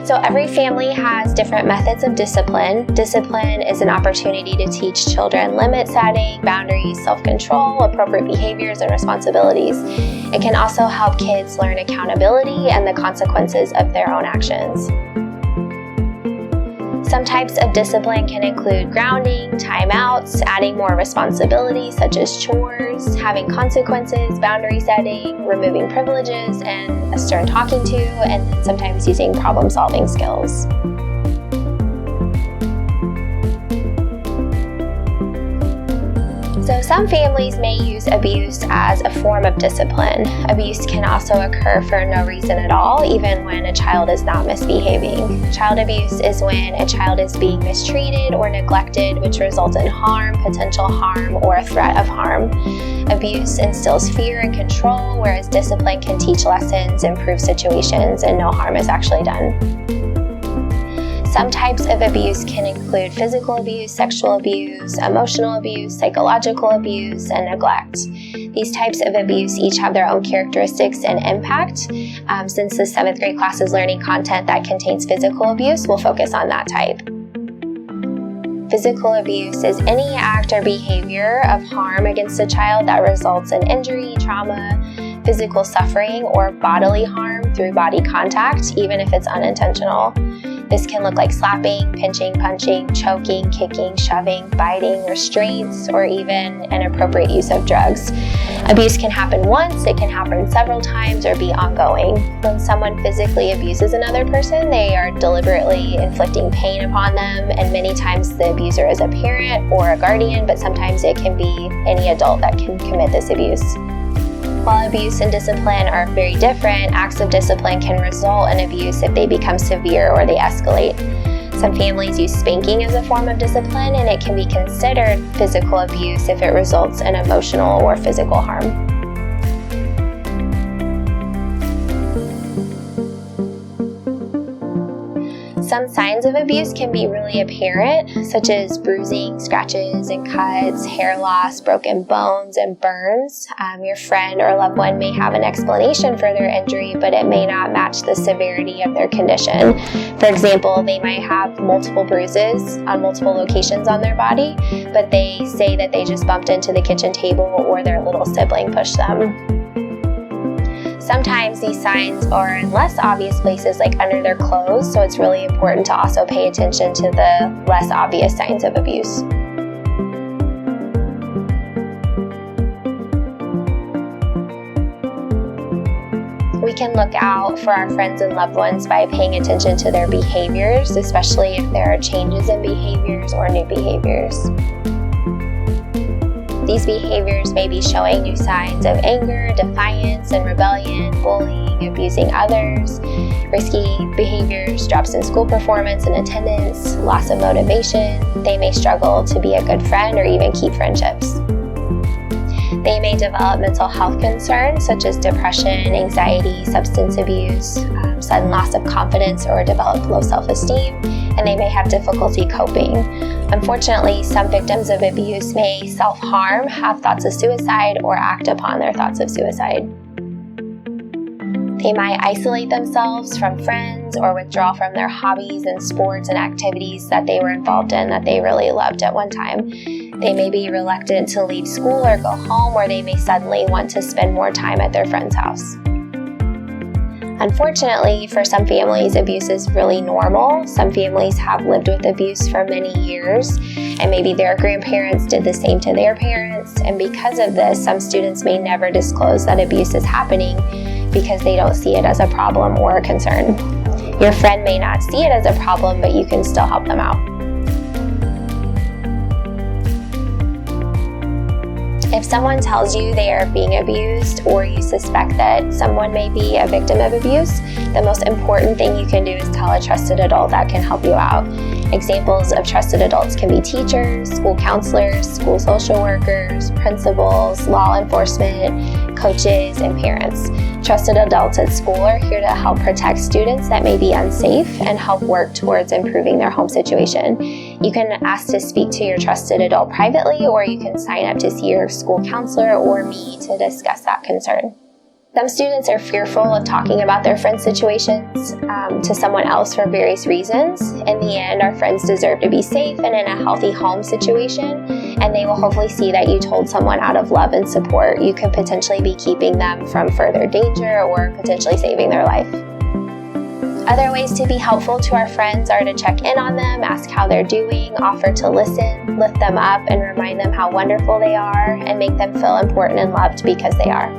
So every family has different methods of discipline. Discipline is an opportunity to teach children limit setting, boundaries, self-control, appropriate behaviors, and responsibilities. It can also help kids learn accountability and the consequences of their own actions. Some types of discipline can include grounding, timeouts, adding more responsibilities such as chores, having consequences, boundary setting, removing privileges, and a stern talking to, and then sometimes using problem-solving skills. So some families may use abuse as a form of discipline. Abuse can also occur for no reason at all, even when a child is not misbehaving. Child abuse is when a child is being mistreated or neglected, which results in harm, potential harm, or a threat of harm. Abuse instills fear and control, whereas discipline can teach lessons, improve situations, and no harm is actually done. Some types of abuse can include physical abuse, sexual abuse, emotional abuse, psychological abuse, and neglect. These types of abuse each have their own characteristics and impact. Since the 7th grade class is learning content that contains physical abuse, we'll focus on that type. Physical abuse is any act or behavior of harm against a child that results in injury, trauma, physical suffering, or bodily harm through body contact, even if it's unintentional. This can look like slapping, pinching, punching, choking, kicking, shoving, biting, restraints, or even inappropriate use of drugs. Abuse can happen once, it can happen several times, or be ongoing. When someone physically abuses another person, they are deliberately inflicting pain upon them, and many times the abuser is a parent or a guardian, but sometimes it can be any adult that can commit this abuse. While abuse and discipline are very different, acts of discipline can result in abuse if they become severe or they escalate. Some families use spanking as a form of discipline, and it can be considered physical abuse if it results in emotional or physical harm. Some signs of abuse can be really apparent, such as bruising, scratches and cuts, hair loss, broken bones, and burns. Your friend or loved one may have an explanation for their injury, but it may not match the severity of their condition. For example, they might have multiple bruises on multiple locations on their body, but they say that they just bumped into the kitchen table or their little sibling pushed them. Sometimes these signs are in less obvious places, like under their clothes, so it's really important to also pay attention to the less obvious signs of abuse. We can look out for our friends and loved ones by paying attention to their behaviors, especially if there are changes in behaviors or new behaviors. These behaviors may be showing new signs of anger, defiance, and rebellion, bullying, abusing others, risky behaviors, drops in school performance and attendance, loss of motivation. They may struggle to be a good friend or even keep friendships. They may develop mental health concerns such as depression, anxiety, substance abuse, sudden loss of confidence, or develop low self-esteem, and they may have difficulty coping. Unfortunately, some victims of abuse may self-harm, have thoughts of suicide, or act upon their thoughts of suicide. They might isolate themselves from friends or withdraw from their hobbies and sports and activities that they were involved in that they really loved at one time. They may be reluctant to leave school or go home, or they may suddenly want to spend more time at their friend's house. Unfortunately, for some families, abuse is really normal. Some families have lived with abuse for many years, and maybe their grandparents did the same to their parents. And because of this, some students may never disclose that abuse is happening because they don't see it as a problem or a concern. Your friend may not see it as a problem, but you can still help them out. If someone tells you they are being abused, or you suspect that someone may be a victim of abuse, the most important thing you can do is tell a trusted adult that can help you out. Examples of trusted adults can be teachers, school counselors, school social workers, principals, law enforcement, coaches, and parents. Trusted adults at school are here to help protect students that may be unsafe and help work towards improving their home situation. You can ask to speak to your trusted adult privately, or you can sign up to see your school counselor or me to discuss that concern. Some students are fearful of talking about their friends' situations to someone else for various reasons. In the end, our friends deserve to be safe and in a healthy home situation, and they will hopefully see that you told someone out of love and support. You could potentially be keeping them from further danger or potentially saving their life. Other ways to be helpful to our friends are to check in on them, ask how they're doing, offer to listen, lift them up, and remind them how wonderful they are, and make them feel important and loved because they are.